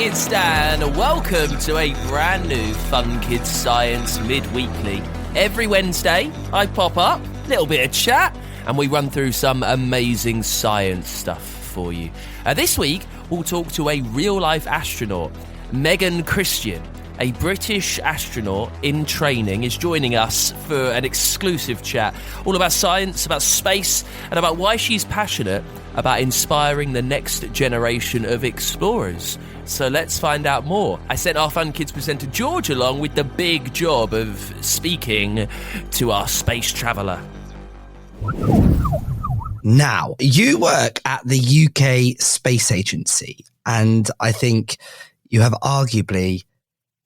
it's Dan. Welcome to a brand new Fun Kids Science Midweekly. Every Wednesday, I pop up, little bit of chat, and we run through some amazing science stuff for you. This week, we'll talk to a real-life astronaut. Meganne Christian, a British astronaut in training, is joining us for an exclusive chat all about science, about space, and about why she's passionate about inspiring the next generation of explorers. So let's find out more. I sent our Fun Kids presenter George along with the big job of speaking to our space traveller. Now, you work at the UK Space Agency, and I think you have arguably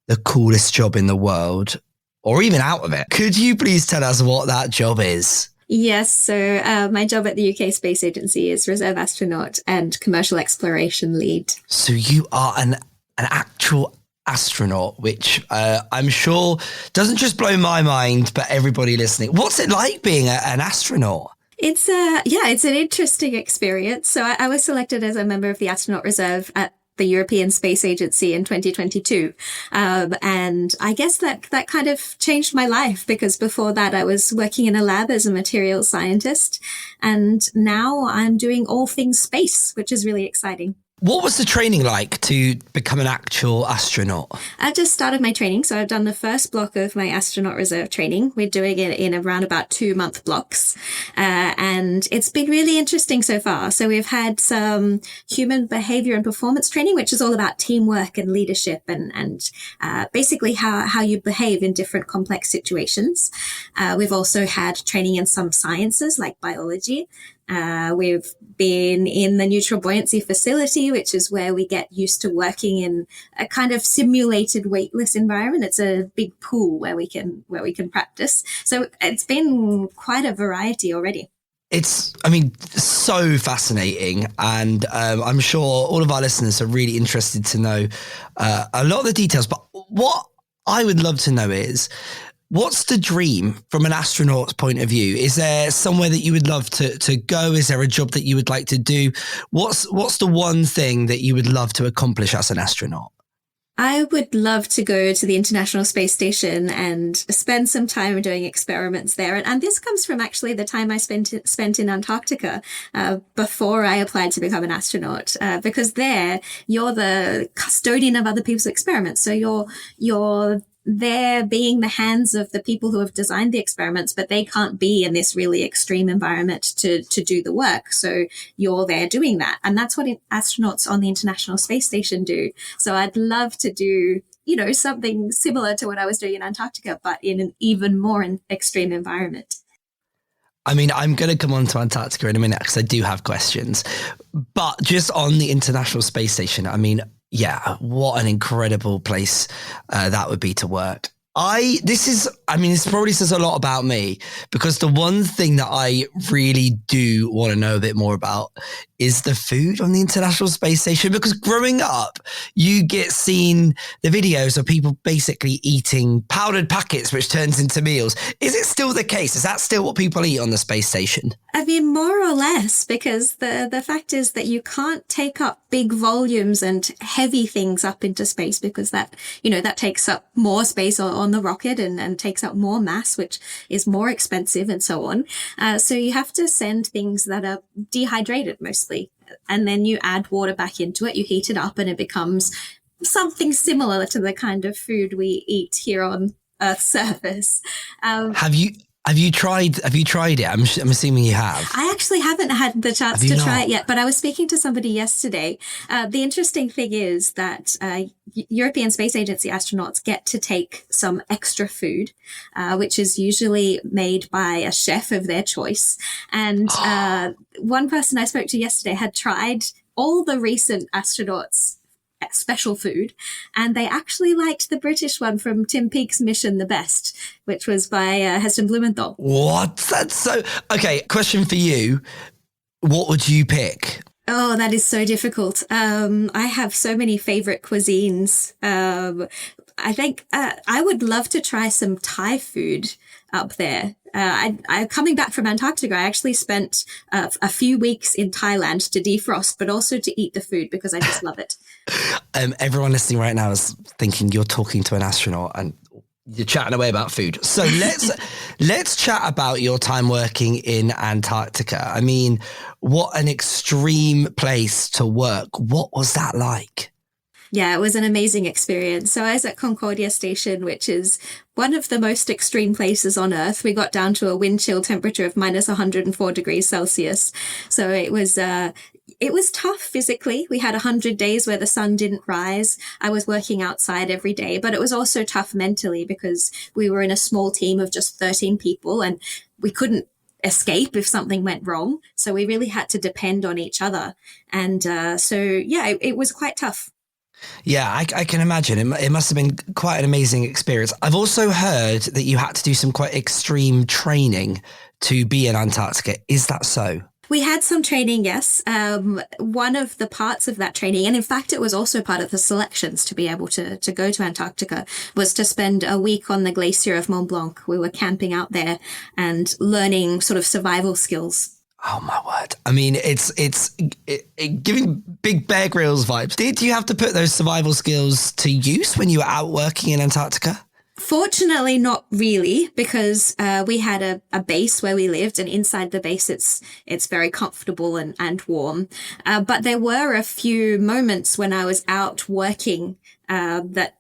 the coolest job in the world, or even out of it. Could you please tell us what that job is? Yes, so my job at the UK Space Agency is Reserve Astronaut and Commercial Exploration Lead. So you are an actual astronaut, which I'm sure doesn't just blow my mind, but everybody listening. What's it like being an astronaut? It's an interesting experience. So I was selected as a member of the Astronaut Reserve at the European Space Agency in 2022. And I guess that kind of changed my life, because before that I was working in a lab as a materials scientist. And now I'm doing all things space, which is really exciting. What was the training like to become an actual astronaut? I just started my training. So I've done the first block of my astronaut reserve training. We're doing it in around about 2-month blocks. And it's been really interesting so far. So we've had some human behavior and performance training, which is all about teamwork and leadership and basically how you behave in different complex situations. We've also had training in some sciences like biology. We've been in the neutral buoyancy facility, which is where we get used to working in a kind of simulated weightless environment. It's a big pool where we can practice. So it's been quite a variety already. It's, so fascinating. And I'm sure all of our listeners are really interested to know a lot of the details. But what I would love to know is, what's the dream from an astronaut's point of view? Is there somewhere that you would love to go? Is there a job that you would like to do? What's the one thing that you would love to accomplish as an astronaut? I would love to go to the International Space Station and spend some time doing experiments there. And this comes from actually the time I spent in Antarctica before I applied to become an astronaut, because there you're the custodian of other people's experiments. So you're there being the hands of the people who have designed the experiments, but they can't be in this really extreme environment to do the work. So you're there doing that. And that's what astronauts on the International Space Station do. So I'd love to do, something similar to what I was doing in Antarctica, but in an even more extreme environment. I'm going to come on to Antarctica in a minute because I do have questions. But just on the International Space Station, yeah, what an incredible place that would be to work. This probably says a lot about me, because the one thing that I really do want to know a bit more about is the food on the International Space Station, because growing up, you get seen the videos of people basically eating powdered packets, which turns into meals. Is it still the case? Is that still what people eat on the space station? More or less, because the fact is that you can't take up big volumes and heavy things up into space, because that takes up more space on the rocket and takes up more mass, which is more expensive and so on. So you have to send things that are dehydrated mostly. And then you add water back into it, you heat it up, and it becomes something similar to the kind of food we eat here on Earth's surface. Have you tried it? I'm assuming you have. I actually haven't had the chance to try it yet, but I was speaking to somebody yesterday. The interesting thing is that European Space Agency astronauts get to take some extra food, which is usually made by a chef of their choice. And one person I spoke to yesterday had tried all the recent astronauts' special food, and they actually liked the British one from Tim Peake's mission the best, which was by Heston Blumenthal. What? That's so... Okay, question for you. What would you pick? Oh, that is so difficult. I have so many favorite cuisines. I think I would love to try some Thai food. up there. I coming back from Antarctica, I actually spent a few weeks in Thailand to defrost, but also to eat the food because I just love it. Everyone listening right now is thinking you're talking to an astronaut and you're chatting away about food. So let's chat about your time working in Antarctica. I mean, what an extreme place to work. What was that like? Yeah, it was an amazing experience. So I was at Concordia Station, which is one of the most extreme places on Earth. We got down to a wind chill temperature of minus 104 degrees Celsius. So it was tough physically. We had 100 days where the sun didn't rise. I was working outside every day, but it was also tough mentally because we were in a small team of just 13 people and we couldn't escape if something went wrong. So we really had to depend on each other. And it was quite tough. Yeah, I can imagine. It must have been quite an amazing experience. I've also heard that you had to do some quite extreme training to be in Antarctica. Is that so? We had some training, yes. One of the parts of that training, and in fact, it was also part of the selections to be able to go to Antarctica, was to spend a week on the glacier of Mont Blanc. We were camping out there and learning sort of survival skills. Oh my word. I mean, it's giving big Bear Grylls vibes. Did you have to put those survival skills to use when you were out working in Antarctica? Fortunately, not really, because we had a base where we lived, and inside the base, it's very comfortable and warm. But there were a few moments when I was out working that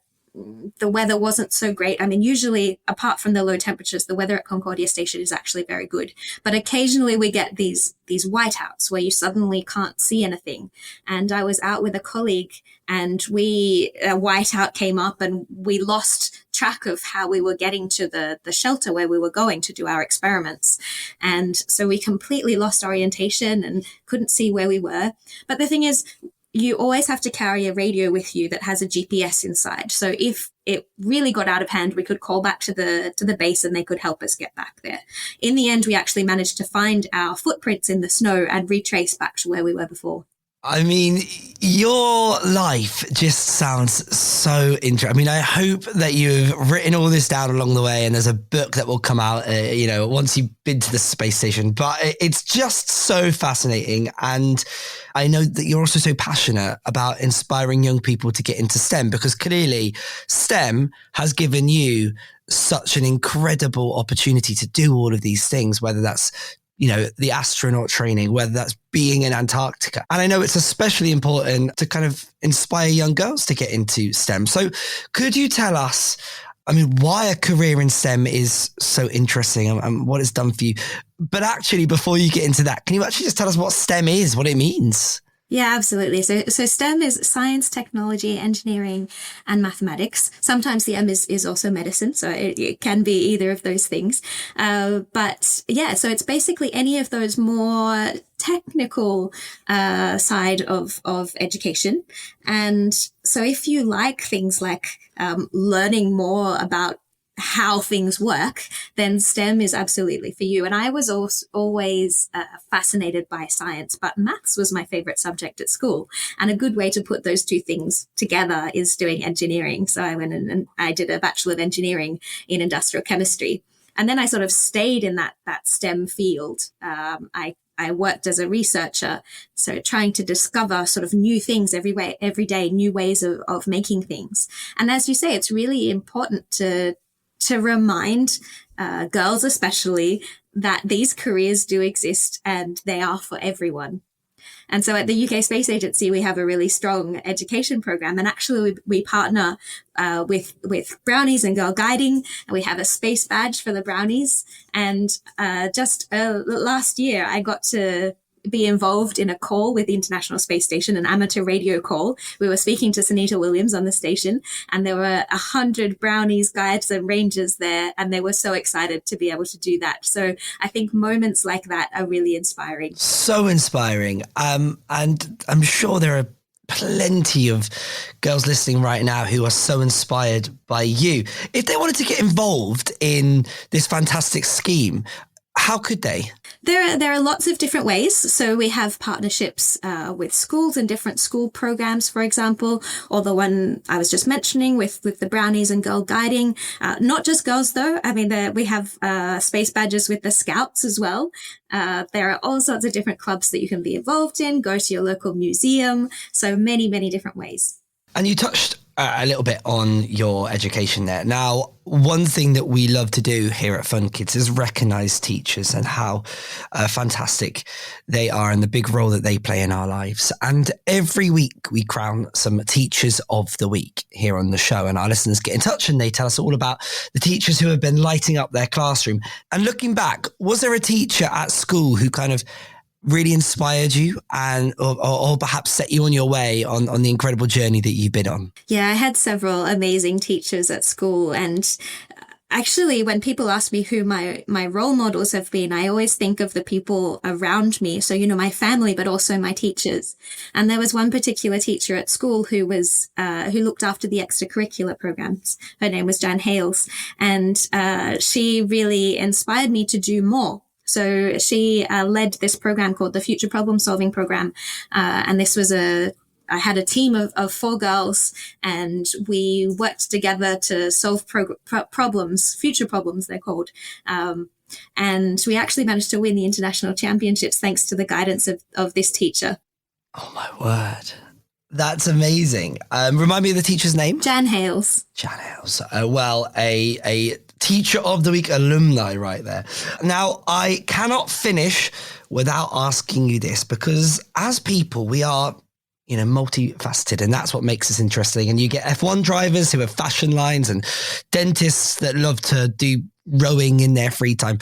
the weather wasn't so great. I mean, usually, apart from the low temperatures, the weather at Concordia Station is actually very good. But occasionally we get these whiteouts where you suddenly can't see anything. And I was out with a colleague and a whiteout came up and we lost track of how we were getting to the shelter where we were going to do our experiments. And so we completely lost orientation and couldn't see where we were. But the thing is, you always have to carry a radio with you that has a GPS inside. So if it really got out of hand, we could call back to the base and they could help us get back there. In the end, we actually managed to find our footprints in the snow and retrace back to where we were before. I mean, your life just sounds so interesting. I mean, I hope that you've written all this down along the way and there's a book that will come out, once you've been to the space station. But it's just so fascinating. And I know that you're also so passionate about inspiring young people to get into STEM, because clearly STEM has given you such an incredible opportunity to do all of these things, whether that's the astronaut training, whether that's being in Antarctica. And I know it's especially important to kind of inspire young girls to get into STEM. So could you tell us, why a career in STEM is so interesting and what it's done for you? But actually, before you get into that, can you actually just tell us what STEM is, what it means? Yeah, absolutely. So STEM is science, technology, engineering, and mathematics. Sometimes the M is also medicine, so it can be either of those things. But yeah, so it's basically any of those more technical side of education. And so if you like things like learning more about how things work, then STEM is absolutely for you. And I was always fascinated by science, but maths was my favorite subject at school. And a good way to put those two things together is doing engineering. So I went and I did a Bachelor of Engineering in Industrial Chemistry. And then I sort of stayed in that STEM field. I worked as a researcher, so trying to discover sort of new things every day, new ways of making things. And as you say, it's really important to remind girls especially that these careers do exist and they are for everyone. And so at the UK Space Agency, we have a really strong education program. And actually, we partner with Brownies and Girl Guiding. And we have a space badge for the Brownies. And just last year, I got to be involved in a call with the International Space Station, an amateur radio call. We were speaking to Sunita Williams on the station, and there were 100 Brownies, guides, and rangers there, and they were so excited to be able to do that. So I think moments like that are really inspiring. So inspiring. And I'm sure there are plenty of girls listening right now who are so inspired by you. If they wanted to get involved in this fantastic scheme, how could they? There are lots of different ways. So we have partnerships with schools and different school programs, for example, or the one I was just mentioning with the Brownies and Girl Guiding. Not just girls, though. I mean, we have space badges with the Scouts as well. There are all sorts of different clubs that you can be involved in. Go to your local museum. So many, many different ways. And you touched a little bit on your education there. Now, one thing that we love to do here at Fun Kids is recognise teachers and how fantastic they are and the big role that they play in our lives. And every week we crown some Teachers of the Week here on the show, and our listeners get in touch and they tell us all about the teachers who have been lighting up their classroom. And looking back, was there a teacher at school who kind of really inspired you and or perhaps set you on your way on the incredible journey that you've been on? Yeah, I had several amazing teachers at school, and actually when people ask me who my role models have been, I always think of the people around me. So, my family, but also my teachers. And there was one particular teacher at school who was who looked after the extracurricular programs. Her name was Jan Hales, and she really inspired me to do more. So she led this program called the Future Problem Solving Program. And this was I had a team of 4 girls, and we worked together to solve problems, future problems they're called. And we actually managed to win the international championships thanks to the guidance of this teacher. Oh my word. That's amazing. Remind me of the teacher's name? Jan Hales. Jan Hales. Well, a Teacher of the Week alumni right there. Now, I cannot finish without asking you this, because as people, we are, multifaceted, and that's what makes us interesting. And you get F1 drivers who have fashion lines and dentists that love to do rowing in their free time.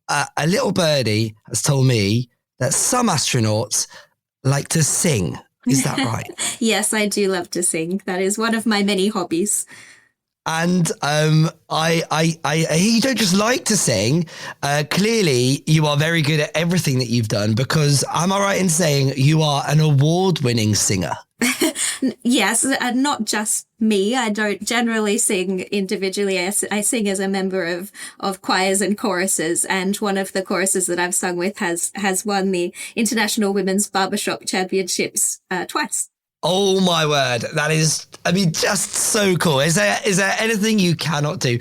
A little birdie has told me that some astronauts like to sing. Is that right? Yes, I do love to sing. That is one of my many hobbies. And I you don't just like to sing. Clearly, you are very good at everything that you've done, because am I right in saying you are an award-winning singer? Yes, not just me. I don't generally sing individually. I sing as a member of choirs and choruses, and one of the choruses that I've sung with has won the International Women's Barbershop Championships twice. Oh my word. That is, just so cool. Is there anything you cannot do?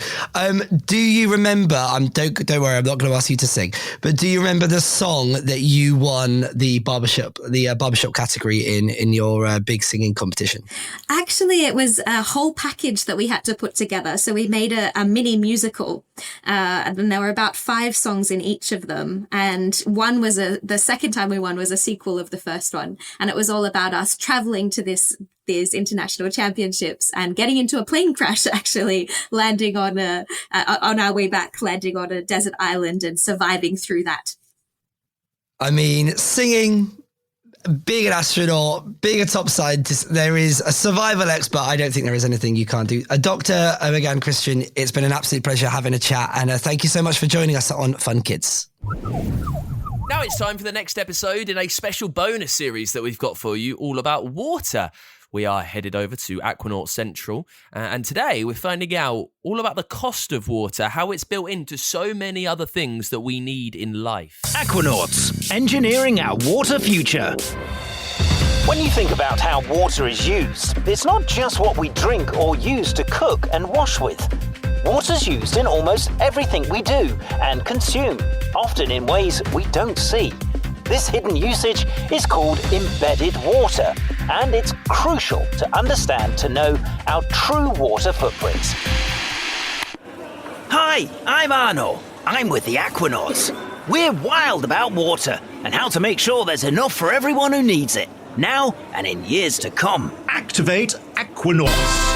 Do you remember, don't worry, I'm not going to ask you to sing, but do you remember the song that you won the barbershop category in your big singing competition? Actually, it was a whole package that we had to put together. So we made a mini musical, and then there were about 5 songs in each of them. And one was the second time we won was a sequel of the first one. And it was all about us traveling to these international championships and getting into a plane crash, actually landing on our way back, landing on a desert island and surviving through that. Singing, being an astronaut, being a top scientist, there is a survival expert. I don't think there is anything you can't do. Dr. Meganne Christian, it's been an absolute pleasure having a chat, and thank you so much for joining us on Fun Kids. Now it's time for the next episode in a special bonus series that we've got for you, all about water. We are headed over to Aquanauts Central, and today we're finding out all about the cost of water, how it's built into so many other things that we need in life. Aquanauts, engineering our water future. When you think about how water is used, it's not just what we drink or use to cook and wash with. Water's used in almost everything we do and consume, often in ways we don't see. This hidden usage is called embedded water, and it's crucial to understand to know our true water footprints. Hi, I'm Arno. I'm with the Aquanauts. We're wild about water and how to make sure there's enough for everyone who needs it, now and in years to come. Activate Aquanauts.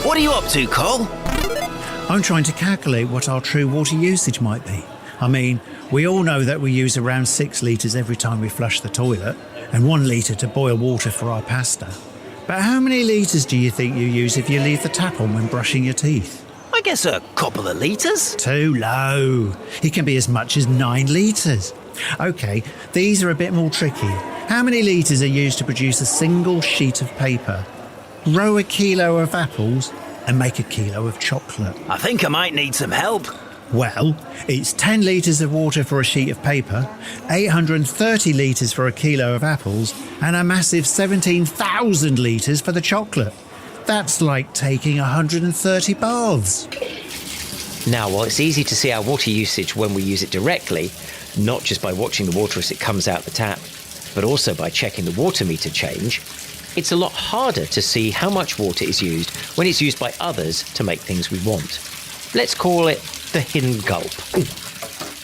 What are you up to, Cole? I'm trying to calculate what our true water usage might be. We all know that we use around 6 litres every time we flush the toilet, and 1 litre to boil water for our pasta. But how many litres do you think you use if you leave the tap on when brushing your teeth? I guess a couple of litres. Too low. It can be as much as 9 litres. OK, these are a bit more tricky. How many litres are used to produce a single sheet of paper? Grow a kilo of apples and make a kilo of chocolate. I think I might need some help. Well, it's 10 litres of water for a sheet of paper, 830 litres for a kilo of apples, and a massive 17,000 litres for the chocolate. That's like taking 130 baths. Now, while it's easy to see our water usage when we use it directly, not just by watching the water as it comes out the tap, but also by checking the water meter change, it's a lot harder to see how much water is used when it's used by others to make things we want. Let's call it the hidden gulp.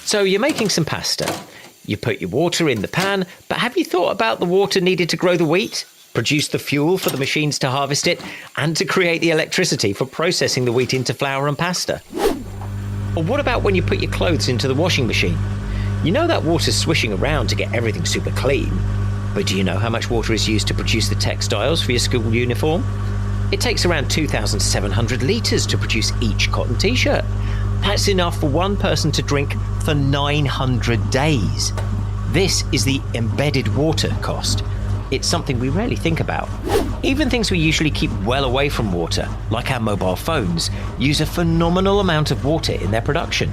So you're making some pasta. You put your water in the pan, but have you thought about the water needed to grow the wheat, produce the fuel for the machines to harvest it, and to create the electricity for processing the wheat into flour and pasta? Or what about when you put your clothes into the washing machine? You know that water's swishing around to get everything super clean, but do you know how much water is used to produce the textiles for your school uniform? It takes around 2,700 litres to produce each cotton t-shirt. That's enough for one person to drink for 900 days. This is the embedded water cost. It's something we rarely think about. Even things we usually keep well away from water, like our mobile phones, use a phenomenal amount of water in their production.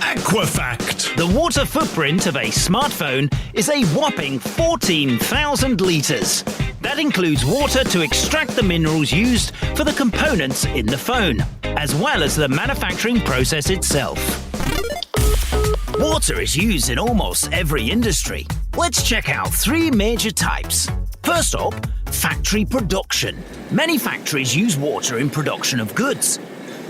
Aquafact! The water footprint of a smartphone is a whopping 14,000 litres. That includes water to extract the minerals used for the components in the phone, as well as the manufacturing process itself. Water is used in almost every industry. Let's check out 3 major types. First up, factory production. Many factories use water in production of goods,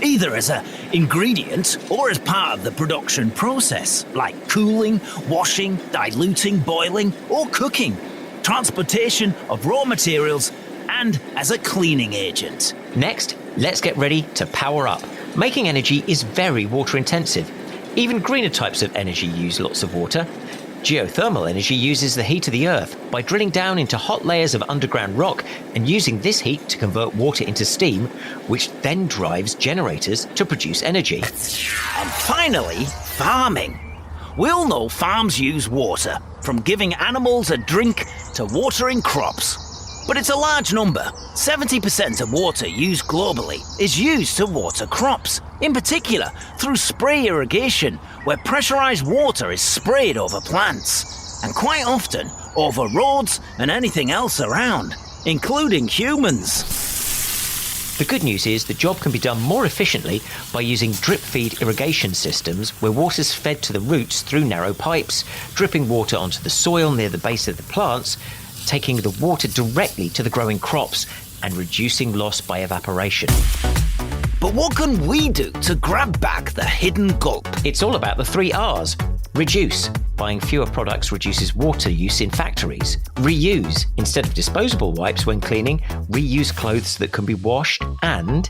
either as an ingredient or as part of the production process, like cooling, washing, diluting, boiling, or cooking, transportation of raw materials, and as a cleaning agent. Next, let's get ready to power up. Making energy is very water intensive. Even greener types of energy use lots of water. Geothermal energy uses the heat of the earth by drilling down into hot layers of underground rock and using this heat to convert water into steam, which then drives generators to produce energy. And finally, farming. We all know farms use water, from giving animals a drink to watering crops. But it's a large number. 70% of water used globally is used to water crops, in particular through spray irrigation, where pressurized water is sprayed over plants, and quite often over roads and anything else around, including humans. The good news is the job can be done more efficiently by using drip feed irrigation systems where water's fed to the roots through narrow pipes, dripping water onto the soil near the base of the plants, taking the water directly to the growing crops and reducing loss by evaporation. But what can we do to grab back the hidden gulp? It's all about the 3 R's. Reduce. Buying fewer products reduces water use in factories. Reuse. Instead of disposable wipes when cleaning, reuse clothes that can be washed. And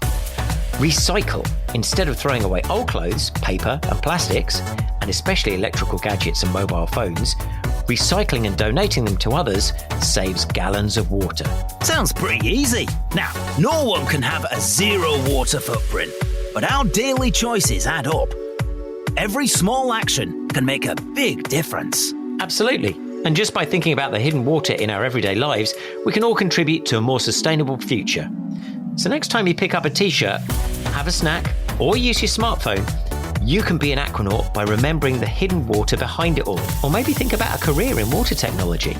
recycle. Instead of throwing away old clothes, paper and plastics, and especially electrical gadgets and mobile phones, recycling and donating them to others saves gallons of water. Sounds pretty easy. Now, no one can have a zero water footprint, but our daily choices add up. Every small action can make a big difference. Absolutely. And just by thinking about the hidden water in our everyday lives, we can all contribute to a more sustainable future. So next time you pick up a t-shirt, have a snack, or use your smartphone, you can be an aquanaut by remembering the hidden water behind it all. Or maybe think about a career in water technology.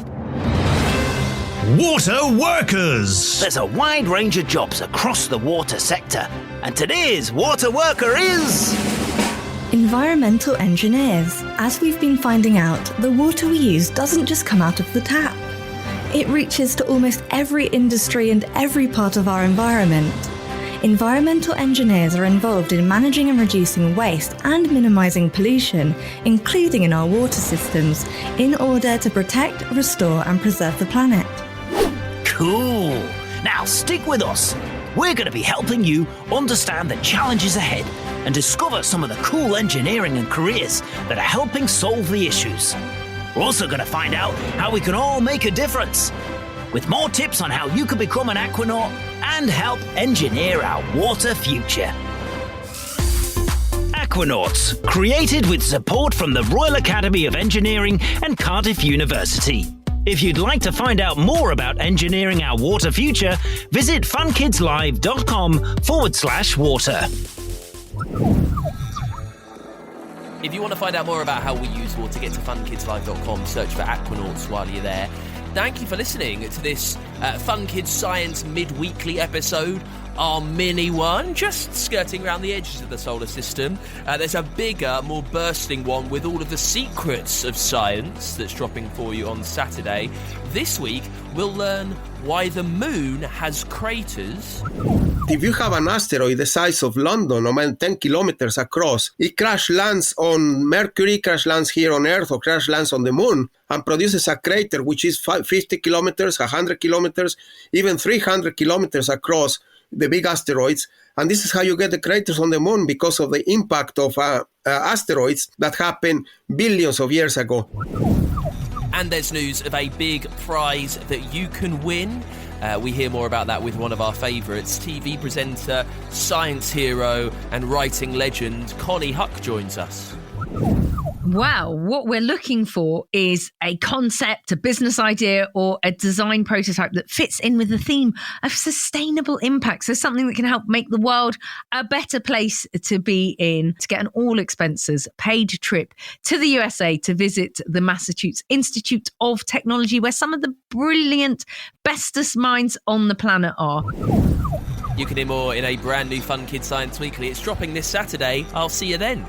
Water workers! There's a wide range of jobs across the water sector, and today's water worker is... environmental engineers. As we've been finding out, the water we use doesn't just come out of the tap. It reaches to almost every industry and every part of our environment. Environmental engineers are involved in managing and reducing waste and minimising pollution, including in our water systems, in order to protect, restore and preserve the planet. Cool. Now stick with us. We're going to be helping you understand the challenges ahead and discover some of the cool engineering and careers that are helping solve the issues. We're also going to find out how we can all make a difference, with more tips on how you can become an aquanaut and help engineer our water future. Aquanauts, created with support from the Royal Academy of Engineering and Cardiff University. If you'd like to find out more about engineering our water future, visit funkidslive.com/water. If you want to find out more about how we use water, get to funkidslive.com, search for Aquanauts while you're there. Thank you for listening to this Fun Kids Science Midweekly episode, our mini one, just skirting around the edges of the solar system. There's a bigger, more bursting one with all of the secrets of science that's dropping for you on Saturday. This week, we'll learn why the moon has craters. If you have an asteroid the size of London, or 10 kilometers across, it crash lands on Mercury, crash lands here on Earth, or crash lands on the moon, and produces a crater which is 50 kilometers, 100 kilometers, even 300 kilometers across the big asteroids. And this is how you get the craters on the moon, because of the impact of asteroids that happened billions of years ago. And there's news of a big prize that you can win. We hear more about that with one of our favourites, TV presenter, science hero and writing legend Connie Huck joins us. Wow, what we're looking for is a concept, a business idea, or a design prototype that fits in with the theme of sustainable impact. So something that can help make the world a better place to be in, to get an all expenses paid trip to the USA to visit the Massachusetts Institute of Technology, where some of the brilliant, bestest minds on the planet are. You can hear more in a brand new Fun Kids Science Weekly. It's dropping this Saturday. I'll see you then.